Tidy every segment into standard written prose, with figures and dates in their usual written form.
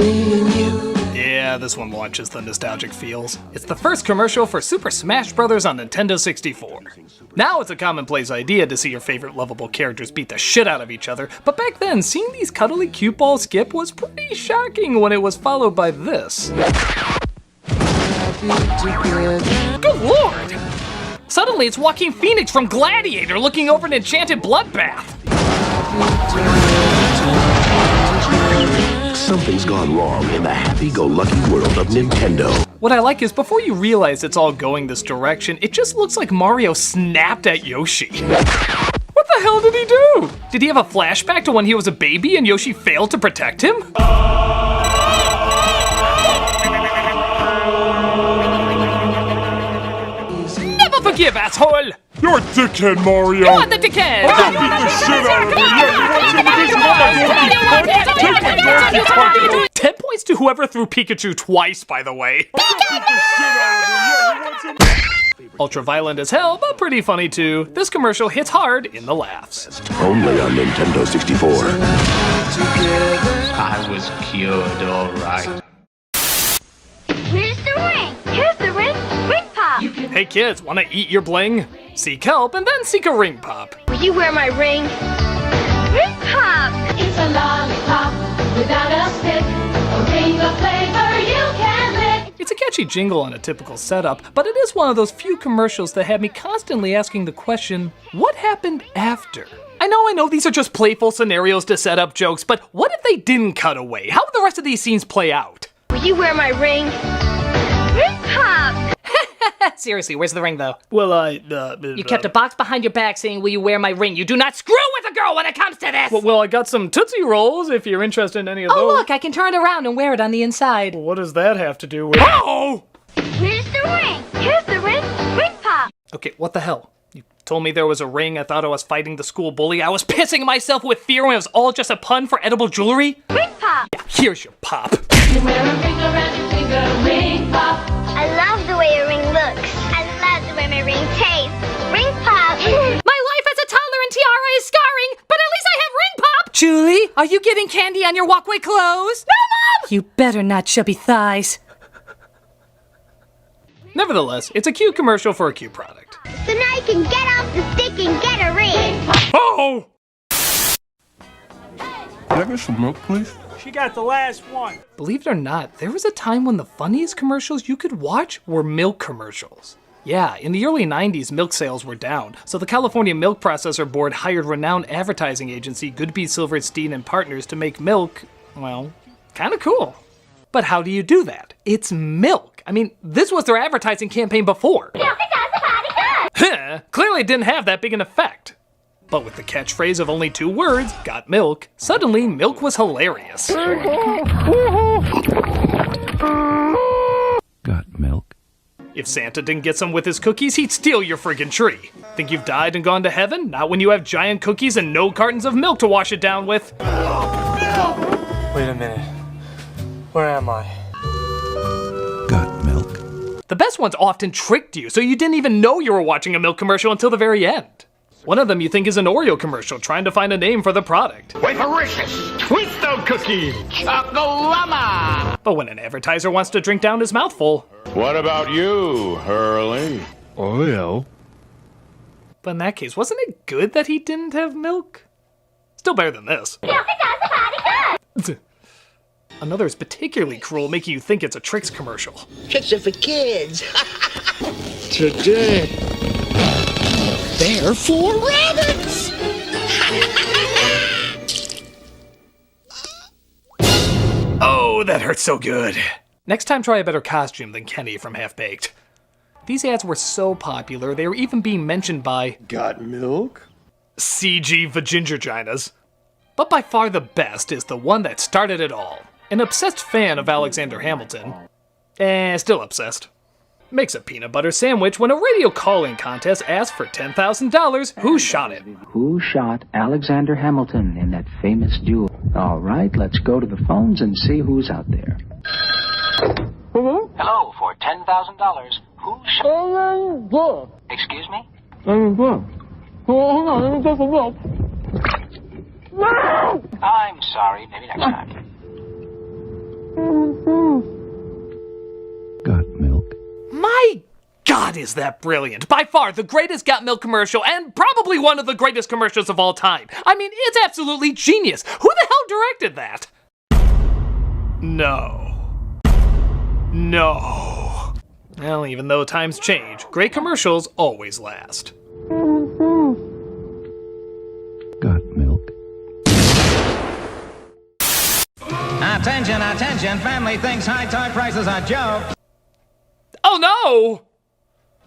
me and you. Yeah, this one launches the nostalgic feels. It's the first commercial for Super Smash Bros. On Nintendo 64. Now it's a commonplace idea to see your favorite lovable characters beat the shit out of each other, but back then, seeing these cuddly cute balls skip was pretty shocking when it was followed by this. Good lord! Suddenly it's Joaquin Phoenix from Gladiator looking over an enchanted bloodbath. Something's gone wrong in the happy-go-lucky world of Nintendo. What I like is before you realize it's all going this direction, it just looks like Mario snapped at Yoshi. What the hell did he do? Did he have a flashback to when he was a baby and Yoshi failed to protect him? Never forgive, asshole! You're a dickhead, Mario! You're the dickhead! I'll beat the shit out of you! Yeah, you want some of this? 10 points to whoever threw Pikachu twice, by the way. Ultra-violent as hell, but pretty funny too. This commercial hits hard in the laughs. Only on Nintendo 64. I was cured, all right. Here's the ring. Here's the ring. Ring pop. Hey kids, wanna eat your bling? Seek help and then seek a ring pop. Will you wear my ring? Ring pop. It's a lollipop without a stick. A ring of flavor you can lick. It's a catchy jingle on a typical setup, but it is one of those few commercials that had me constantly asking the question, what happened after? I know, these are just playful scenarios to set up jokes, but what if they didn't cut away? How would the rest of these scenes play out? Will you wear my ring? Ring pop. Seriously, where's the ring though? Well, You kept a box behind your back saying, will you wear my ring? You do not screw with a girl when it comes to this! Well, I got some Tootsie Rolls if you're interested in any of those. Oh look, I can turn it around and wear it on the inside. What does that have to do with... Oh! Here's the ring. Here's the ring. Ring pop. Okay, what the hell? You told me there was a ring, I thought I was fighting the school bully. I was pissing myself with fear when it was all just a pun for edible jewelry. Ring pop. Yeah, here's your pop. You wear a ring around your finger, ring pop. I love the way your ring looks. I love the way my ring tastes. Ring pop. My life as a toddler and tiara is scarring, but at least I have ring pop! Julie, are you getting candy on your walkway clothes? No, Mom! You better not, chubby thighs. Nevertheless, it's a cute commercial for a cute product. So now you can get off the stick and get a ring. Oh! Can I get some milk, please? She got the last one. Believe it or not, there was a time when the funniest commercials you could watch were milk commercials. Yeah, in the early 90s, milk sales were down, so the California Milk Processor Board hired renowned advertising agency Goodby Silverstein and Partners to make milk, well, kinda cool. But how do you do that? It's milk. I mean, this was their advertising campaign before. Milk does the body good. Huh, clearly it didn't have that big an effect. But with the catchphrase of only 2 words, got milk, suddenly milk was hilarious. Got milk? If Santa didn't get some with his cookies, he'd steal your friggin' tree. Think you've died and gone to heaven? Not when you have giant cookies and no cartons of milk to wash it down with. Wait a minute. Where am I? Got milk? The best ones often tricked you, so you didn't even know you were watching a milk commercial until the very end. One of them you think is an Oreo commercial trying to find a name for the product. Wafericious, Twistone cookie, Chocolama. But when an advertiser wants to drink down his mouthful. What about you, Hurley? Oreo? But in that case, wasn't it good that he didn't have milk? Still better than this. Milk does the body good. Another is particularly cruel, making you think it's a Trix commercial. Tricks are for kids. Today, They're for rabbits. Oh, that hurts so good. Next time try a better costume than Kenny from Half-Baked. These ads were so popular, they were even being mentioned by got milk? CG Vagingerginas. But by far the best is the one that started it all. An obsessed fan of Alexander Hamilton. Still obsessed. Makes a peanut butter sandwich when a radio call-in contest asks for $10,000 who shot it. Who shot Alexander Hamilton in that famous duel? All right, let's go to the phones and see who's out there. Hello, for $10,000. Who shot... Excuse me? I'm sorry, maybe next time. Got milk? My God, is that brilliant. By far the greatest Got Milk commercial and probably one of the greatest commercials of all time. I mean, it's absolutely genius. Who the hell directed that? No. No. Well, even though times change, great commercials always last. Got milk? Attention, attention, family thinks high toy prices are joke. Oh no!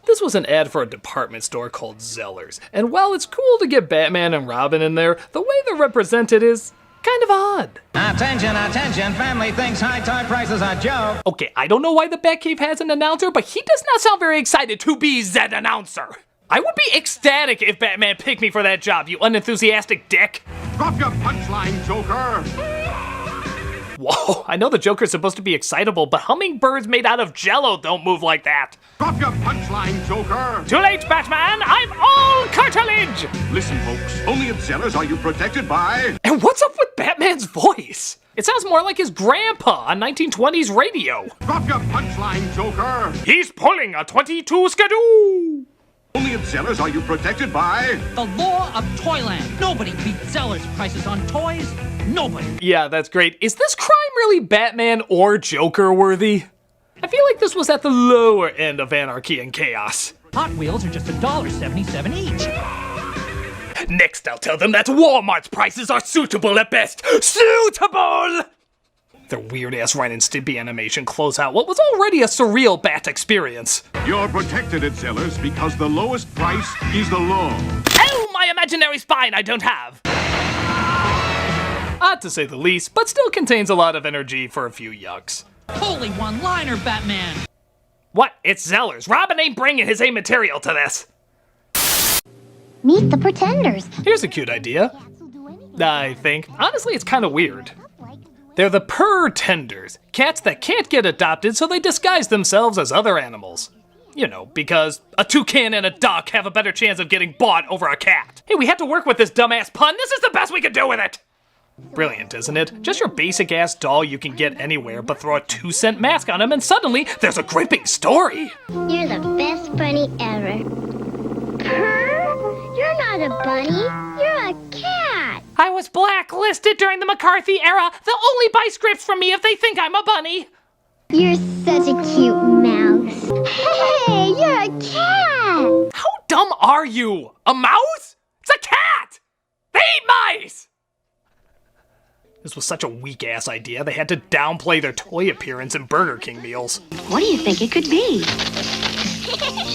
This was an ad for a department store called Zellers, and while it's cool to get Batman and Robin in there, the way they're represented is kind of odd. Attention, attention, family thinks high toy prices are joke. Okay, I don't know why the Batcave has an announcer, but he does not sound very excited to be that announcer. I would be ecstatic if Batman picked me for that job, you unenthusiastic dick. Drop your punchline, Joker. Whoa, I know the Joker's supposed to be excitable, but hummingbirds made out of jello don't move like that. Drop your punchline, Joker. Too late, Batman! I'm all cartilage! Listen, folks, only at Zellers are you protected by... And what's up with Batman's voice? It sounds more like his grandpa on 1920s radio. Drop your punchline, Joker. He's pulling a 22 skidoo! Only at Zellers are you protected by... The law of Toyland. Nobody beats Zellers prices on toys. Nobody. Yeah, that's great. Is this crime really Batman or Joker worthy? I feel like this was at the lower end of anarchy and chaos. Hot Wheels are just $1.77 each. Next, I'll tell them that Walmart's prices are suitable at best. Suitable! Their weird-ass Ren and Stimpy animation close out what was already a surreal Bat experience. You're protected at Zellers because the lowest price is the law. Oh, my imaginary spine I don't have! Odd to say the least, but still contains a lot of energy for a few yucks. Holy one-liner, Batman! What? It's Zellers. Robin ain't bringing his A material to this. Meet the Pretenders. Here's a cute idea. I think. Honestly, it's kind of weird. They're the Pretenders, cats that can't get adopted, so they disguise themselves as other animals. You know, because a toucan and a duck have a better chance of getting bought over a cat. Hey, we had to work with this dumbass pun. This is the best we could do with it. Brilliant, isn't it? Just your basic-ass doll you can get anywhere, but throw a 2-cent mask on him and suddenly there's a gripping story. You're the best bunny ever. Purr? You're not a bunny. You're a cat. I was blacklisted during the McCarthy era. They'll only buy scripts from me if they think I'm a bunny. You're such a cute mouse. Hey, you're a cat. How dumb are you? A mouse? It's a cat! They eat mice! This was such a weak-ass idea, they had to downplay their toy appearance in Burger King meals. What do you think it could be?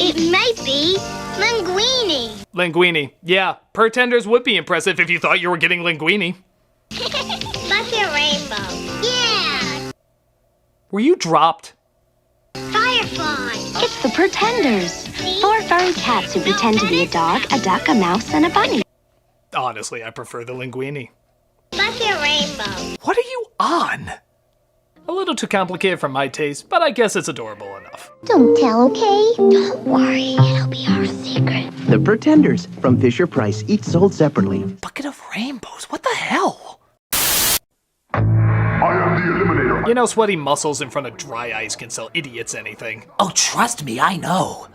It might be linguine. Linguini. Yeah, Pretenders would be impressive if you thought you were getting linguini. Buffy Rainbow. Yeah. Were you dropped? Firefly. It's the Pretenders. 4 furry cats who pretend to be a dog, a duck, a mouse, and a bunny. Honestly, I prefer the linguini. Buffy Rainbow. What are you on? A little too complicated for my taste, but I guess it's adorable enough. Don't tell, okay? Don't worry, it'll be our secret. The Pretenders from Fisher-Price, each sold separately. Bucket of rainbows, what the hell? I am the Eliminator. You know, sweaty muscles in front of dry ice can sell idiots anything. Oh, trust me, I know.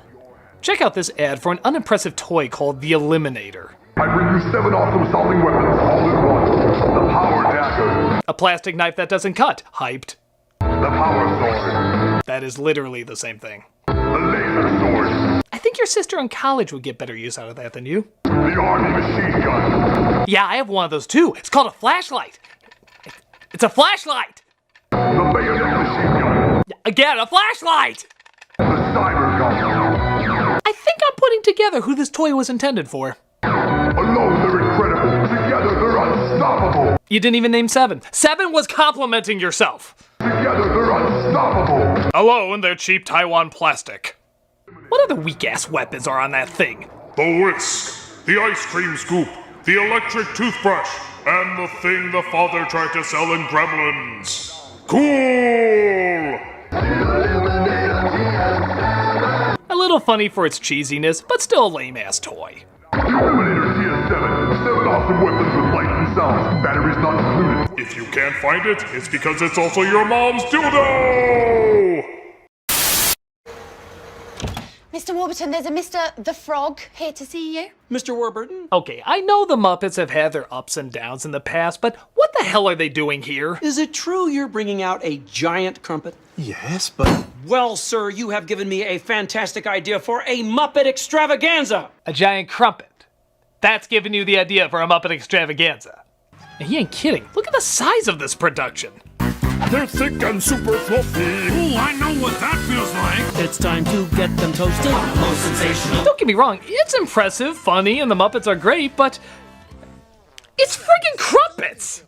Check out this ad for an unimpressive toy called the Eliminator. I bring you 7 awesome solving weapons all in one. The Power Dagger. A plastic knife that doesn't cut. Hyped. The Power Sword. That is literally the same thing. The Laser Sword. I think your sister in college would get better use out of that than you. The Army Machine Gun. Yeah, I have one of those too. It's called a flashlight. It's a flashlight. The Bayonet Machine Gun. Again, a flashlight. The Cyber Gun. I think I'm putting together who this toy was intended for. Alone they're incredible. Together they're unstoppable. You didn't even name 7. 7 was complimenting yourself. Together they're unstoppable. Alone, they're cheap Taiwan plastic. What other weak-ass weapons are on that thing? The whisk, the ice cream scoop, the electric toothbrush, and the thing the father tried to sell in Gremlins. Cool! A little funny for its cheesiness, but still a lame-ass toy. Eliminator TS7. 7 awesome weapons with light and sound. Batteries not included. If you can't find it, it's because it's also your mom's dildo! Mr. Warburton, there's a Mr. the Frog here to see you. Mr. Warburton? Okay, I know the Muppets have had their ups and downs in the past, but what the hell are they doing here? Is it true you're bringing out a giant crumpet? Yes, but... Well, sir, you have given me a fantastic idea for a Muppet extravaganza. A giant crumpet. That's giving you the idea for a Muppet extravaganza. And he ain't kidding. Look at the size of this production. They're thick and super fluffy. Ooh, I know what that feels like. It's time to get them toasted. Most sensational. Don't get me wrong, it's impressive, funny, and the Muppets are great, but it's friggin' crumpets!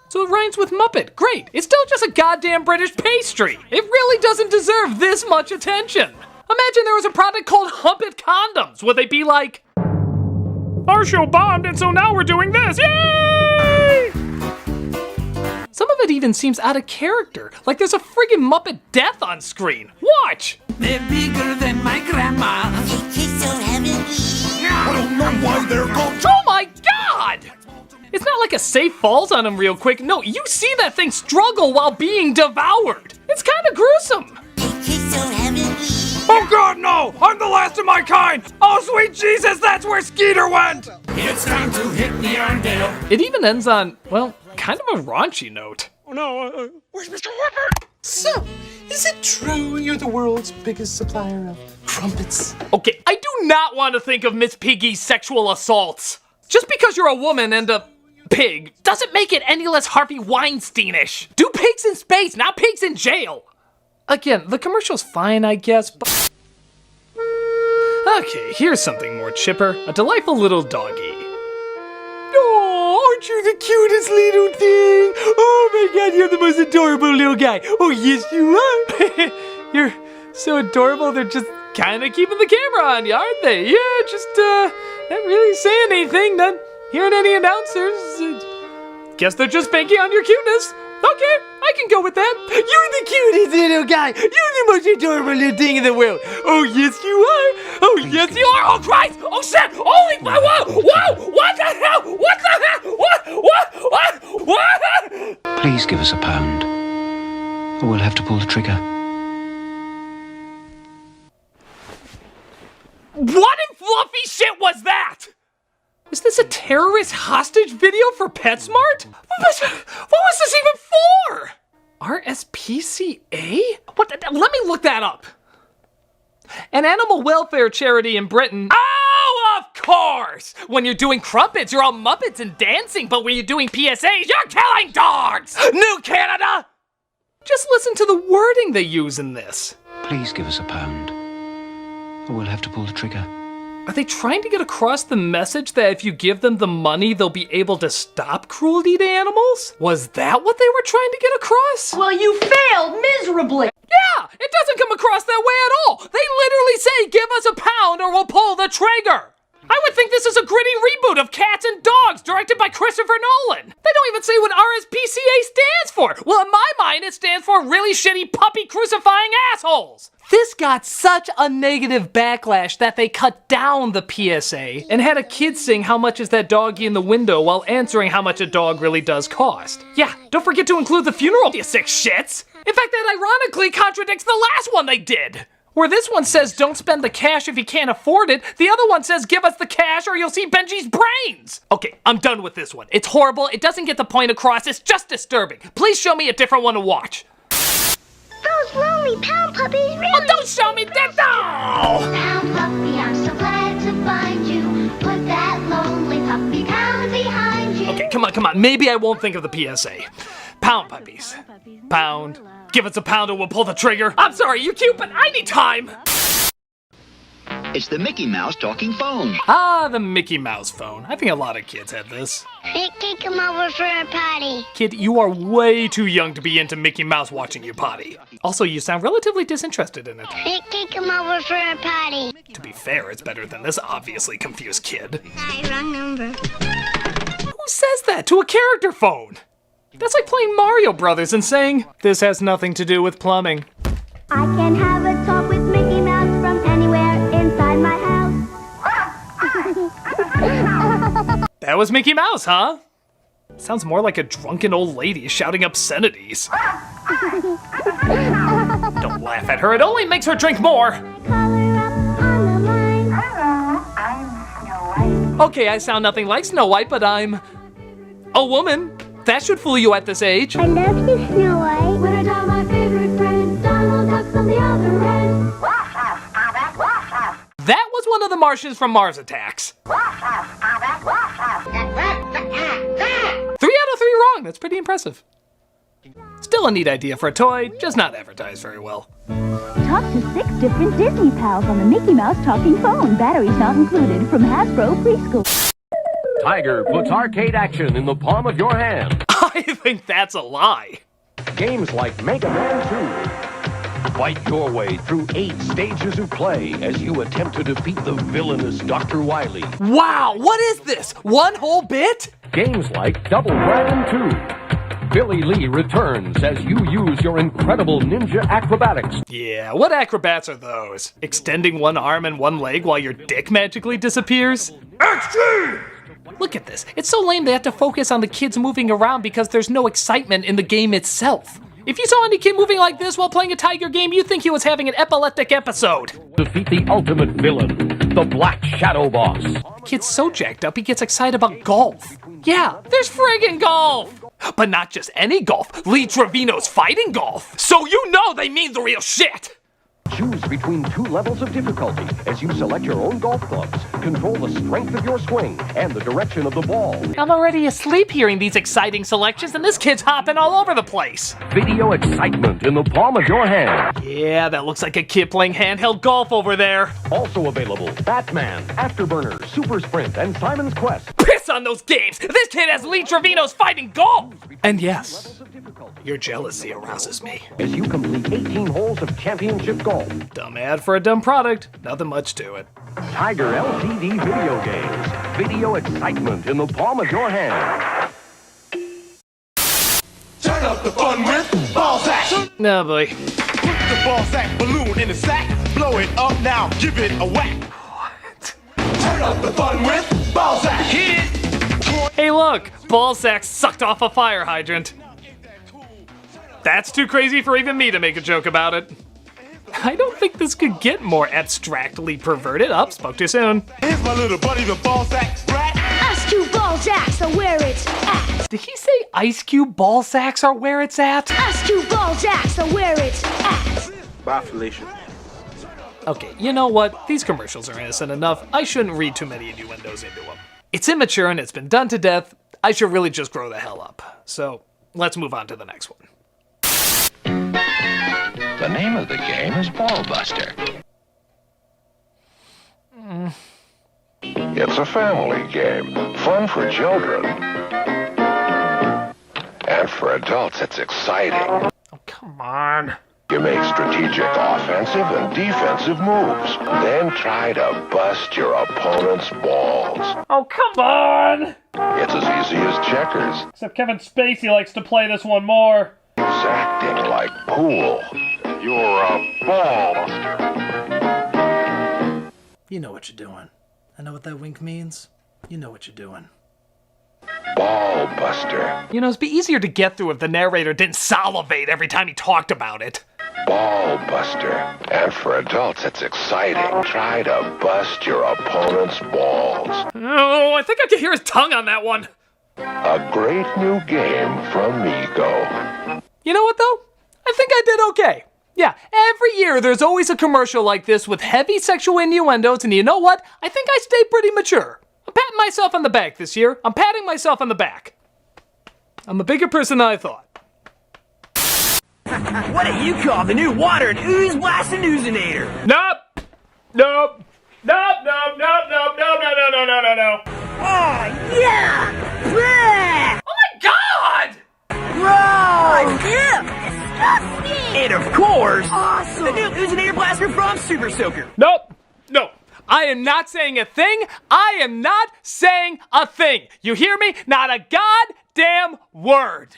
So it rhymes with Muppet. Great. It's still just a goddamn British pastry. It really doesn't deserve this much attention. Imagine there was a product called Humpet Condoms. Would they be like, our show bombed and so now we're doing this. Yay! Some of it even seems out of character. Like there's a friggin' Muppet death on screen. Watch! They're bigger than my grandma. I don't know why they're called... Oh my god! It's not like a safe falls on him real quick. No, you see that thing struggle while being devoured. It's kind of gruesome. Oh god, no! I'm the last of my kind! Oh sweet Jesus, that's where Skeeter went! It's time to hit the Arndale. It even ends on, well, kind of a raunchy note. Oh no, where's Mr. Whipper? So, is it true you're the world's biggest supplier of crumpets? Okay, I do not want to think of Miss Piggy's sexual assaults. Just because you're a woman and a pig doesn't make it any less Harvey Weinsteinish. Do pigs in space, not pigs in jail. Again, the commercial's fine, I guess, but... Okay, here's something more chipper. A delightful little doggy. Oh, aren't you the cutest little thing? Oh my god, you're the most adorable little guy. Oh, yes, you are. You're so adorable, they're just kind of keeping the camera on you, aren't they? Yeah, just, not really saying anything, not hearing any announcers. Guess they're just banking on your cuteness. Okay, I can go with that. You're the cutest little guy. You're the most adorable little thing in the world. Oh, yes, you are. Oh, yes, you are. Oh, Christ. Oh, shit. Holy, whoa, whoa. What the hell? What the hell? What? Please give us a pound, or we'll have to pull the trigger. What in fluffy shit was that? Is this a terrorist hostage video for PetSmart? What was this even for? RSPCA? What? Let me look that up. An animal welfare charity in Britain. Oh, of course! When you're doing crumpets, you're all Muppets and dancing, but when you're doing PSAs, you're killing dogs! New Canada! Just listen to the wording they use in this. Please give us a pound, or we'll have to pull the trigger. Are they trying to get across the message that if you give them the money, they'll be able to stop cruelty to animals? Was that what they were trying to get across? Well, you failed miserably. Yeah, it doesn't come across that way at all. They literally say, give us a pound or we'll pull the trigger. I would think this is a gritty reboot of Cats and Dogs, directed by Christopher Nolan. They don't even say what RSPCA stands for. Well, in my mind, it stands for really shitty puppy crucifying assholes. This got such a negative backlash that they cut down the PSA and had a kid sing how much is that doggy in the window while answering how much a dog really does cost. Yeah, don't forget to include the funeral, you sick shits. In fact, that ironically contradicts the last one they did. Where this one says don't spend the cash if you can't afford it, the other one says give us the cash or you'll see Benji's brains. Okay, I'm done with this one. It's horrible, it doesn't get the point across, it's just disturbing. Please show me a different one to watch. Those lonely pound puppies really... Oh, don't show me that! No! Pound puppy, I'm so glad to find you. Put that lonely puppy pound behind you. Okay, come on. Maybe I won't think of the PSA. Pound puppies. Pound. Give us a pound or we'll pull the trigger. I'm sorry, you're cute, but I need time. It's the Mickey Mouse talking phone. Ah, the Mickey Mouse phone. I think a lot of kids have this. Mickey, come over for a potty. Kid, you are way too young to be into Mickey Mouse watching you potty. Also, you sound relatively disinterested in it. Mickey, come over for a potty. To be fair, it's better than this obviously confused kid. Hi, wrong number. Who says that to a character phone? That's like playing Mario Brothers and saying, this has nothing to do with plumbing. I can have a talk with Mickey Mouse from anywhere inside my house. That was Mickey Mouse, huh? Sounds more like a drunken old lady shouting obscenities. Don't laugh at her, it only makes her drink more. Okay, I sound nothing like Snow White, but I'm a woman. That should fool you at this age. I love you, Snow White. When I tell my favorite friend, Donald Duck's on the other end. That was one of the Martians from Mars Attacks. 3 out of 3 wrong, that's pretty impressive. Still a neat idea for a toy, just not advertised very well. Talk to 6 different Disney pals on the Mickey Mouse talking phone. Batteries not included from Hasbro Preschool. Tiger puts arcade action in the palm of your hand. I think that's a lie. Games like Mega Man 2. Fight your way through 8 stages of play as you attempt to defeat the villainous Dr. Wily. Wow, what is this? One whole bit? Games like Double Dragon 2. Billy Lee returns as you use your incredible ninja acrobatics. Yeah, what acrobats are those? Extending one arm and one leg while your dick magically disappears? Action! Look at this. It's so lame they have to focus on the kids moving around because there's no excitement in the game itself. If you saw any kid moving like this while playing a Tiger game, you'd think he was having an epileptic episode. Defeat the ultimate villain, the Black Shadow Boss. The kid's so jacked up he gets excited about golf. Yeah, there's friggin' golf! But not just any golf, Lee Trevino's fighting golf. So you know they mean the real shit! Choose between 2 levels of difficulty as you select your own golf clubs, control the strength of your swing, and the direction of the ball. I'm already asleep hearing these exciting selections, and this kid's hopping all over the place. Video excitement in the palm of your hand. Yeah, that looks like a kid playing handheld golf over there. Also available, Batman, Afterburner, Super Sprint, and Simon's Quest. Piss on those games! This kid has Lee Trevino's fighting golf! And yes, your jealousy arouses me. As you complete 18 holes of championship golf. Dumb ad for a dumb product. Nothing much to it. Tiger LCD video games. Video excitement in the palm of your hand. Turn up the fun with ball sack. No, boy. Put the ball sack balloon in the sack. Blow it up now. Give it a whack. What? Turn up the fun with ball sack. Hit it. Hey, look. Ball sack sucked off a fire hydrant. That's too crazy for even me to make a joke about it. I don't think this could get more abstractly perverted. Up, spoke too soon. Here's my little buddy, the ball sack rat. Ice Cube ball sacks are where it's at. Did he say Ice Cube ball sacks are where it's at? Ice Cube ball sacks are where it's at. Bye, Felicia. Okay, you know what? These commercials are innocent enough. I shouldn't read too many innuendos into them. It's immature and it's been done to death. I should really just grow the hell up. So, let's move on to the next one. The name of the game is Ball Buster. It's a family game, fun for children. And for adults, it's exciting. Oh, come on. You make strategic offensive and defensive moves, then try to bust your opponent's balls. Oh, come on! It's as easy as checkers. Except Kevin Spacey likes to play this one more. It's acting like pool. You're a ball buster. You know what you're doing. I know what that wink means. You know what you're doing. Ball buster. You know, it'd be easier to get through if the narrator didn't salivate every time he talked about it. Ball buster. And for adults, it's exciting. Try to bust your opponent's balls. Oh, I think I can hear his tongue on that one. A great new game from Mego. You know what, though? I think I did okay. Yeah, every year there's always a commercial like this with heavy sexual innuendos, and you know what? I think I stayed pretty mature. I'm patting myself on the back this year. I'm patting myself on the back. I'm a bigger person than I thought. What do you call the new water and ooze blasting oozinator? Nope. Nope. Nope, nope, nope, nope, no, no, no, no, no, no, no. Oh, yeah! Bleh! Oh my god! Gross! Ew! Disgusting! And of course, awesome! The new oozinator blaster from Super Soaker. Nope. No. I am not saying a thing. I am not saying a thing. You hear me? Not a goddamn word.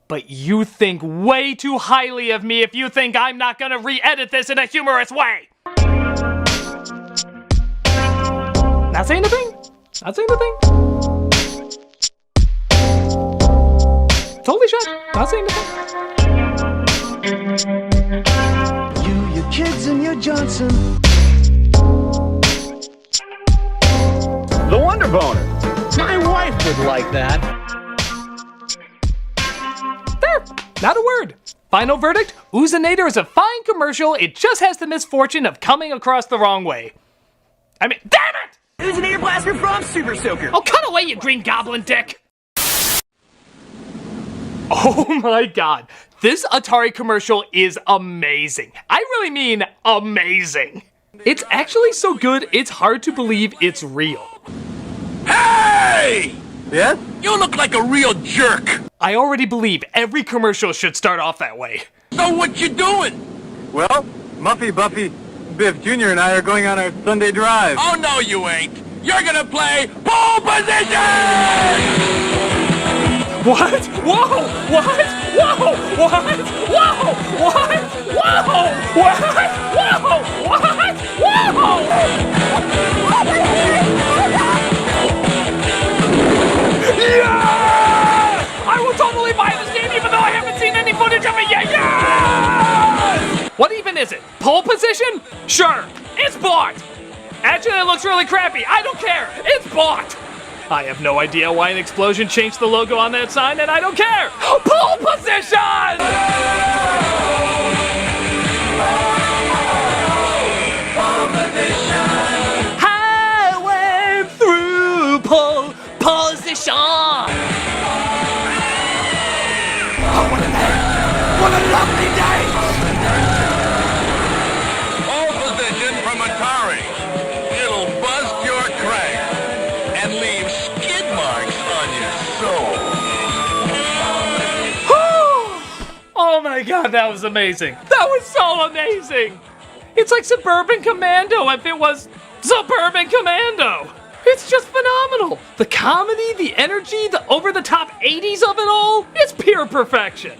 But you think way too highly of me if you think I'm not gonna re-edit this in a humorous way. Not saying a thing? Not saying a thing. Totally shut. Not saying a thing. You, your kids, and your Johnson. The Wonder Boner. My wife would like that. There. Not a word. Final verdict, Oozinator is a fine commercial, it just has the misfortune of coming across the wrong way. I mean, damn it! Oozinator blaster from Super Soaker. Oh, cut away, you green goblin dick! Oh my god, this Atari commercial is amazing. I really mean amazing. It's actually so good, it's hard to believe it's real. Hey! Yeah? You look like a real jerk. I already believe every commercial should start off that way. So what you doing? Well, Muffy, Buffy, Biff Jr. and I are going on our Sunday drive. Oh, no, you ain't. You're gonna play pole position! What? Whoa! What? Whoa! What? Whoa! What? Whoa! What? Whoa! What? Whoa! Yeah! I will totally buy this game even though I haven't seen any footage of it yet. Yes! What even is it? Pole position? Sure. It's bought. Actually, it looks really crappy. I don't care. It's bought. I have no idea why an explosion changed the logo on that sign, and I don't care. Pole position! I went through pole position. Oh, what a day! What a lovely day! Pole position from Atari. It'll bust your crank and leave skid marks on your soul. Oh my god, that was amazing. That was so amazing. It's like Suburban Commando if it was Suburban Commando. It's just phenomenal. The comedy, the energy, the over-the-top 80s of it all, it's pure perfection.